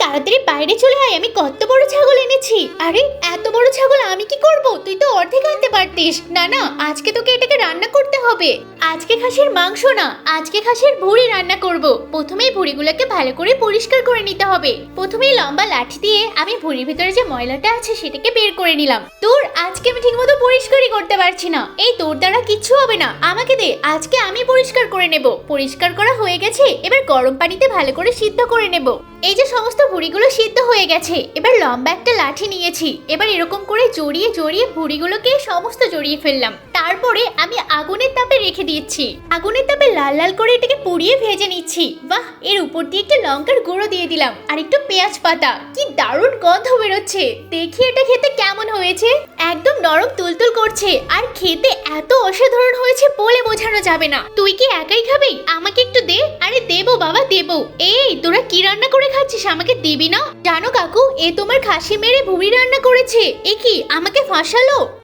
তাড়াতাড়ি বাইরে চলে আয়, আমি কত বড় ছাগল এনেছি। আরে এত বড় ছাগল আমি কি করব? তুই তো অর্ধেক আনতে পারতিস। না না, আজকে তোকে এটাকে রান্না করতে হবে। আজকে খাসির মাংস না, আজকে খাসির ভুঁড়ি রান্না করব। প্রথমেই ভুঁড়িগুলোকে ভালো করে পরিষ্কার করে নিতে হবে। প্রথমেই লম্বা লাঠি দিয়ে আমি ভুঁড়ির ভিতরে যে ময়লাটা আছে সেটাকে বের করে নিলাম। তোর আজকে আমি ঠিকমতো পরিষ্কারই করতে পারছি না। এই তোর দ্বারা কিচ্ছু হবে না, আমাকে দে, আজকে আমি পরিষ্কার করে নেব। পরিষ্কার করা হয়ে গেছে, এবার গরম পানিতে ভালো করে সিদ্ধ করে নেব। এই যে সমস্ত ভুঁড়িগুলো সিদ্ধ হয়ে গেছে, এবার লম্বা একটা লাঠি নিয়েছি। এবার এরকম করে জড়িয়ে জড়িয়ে ভুঁড়িগুলোকে সমস্ত জড়িয়ে ফেললাম। তারপরে আমি আগুনের তাপে রেখে দিচ্ছি। আগুনের তাপে লাল লাল করে এটাকে পুড়িয়ে ভেজে নিচ্ছি। বাহ, এর উপর দিয়ে একটা লঙ্কার গুঁড়ো দিয়ে দিলাম আর একটু পেঁয়াজ পাতা। কি দারুণ গন্ধ বেরোচ্ছে। দেখি এটা খেতে কেমন হয়েছে। একদম নরম তুলতুল করছে আর খেতে এত অসাধারণ হয়েছে বলে বোঝানো যাবে না। তুই কি একাই খাবি? আমাকে একটু দে। আরে দেবো বাবা দেবো। এই তোরা কি রান্না করে খাচ্ছিস, আমাকে দিবি না? জানো কাকু, এ তোমার খাসি মেরে ভুঁড়ি রান্না করেছে। এ কি আমাকে ফাঁসালো?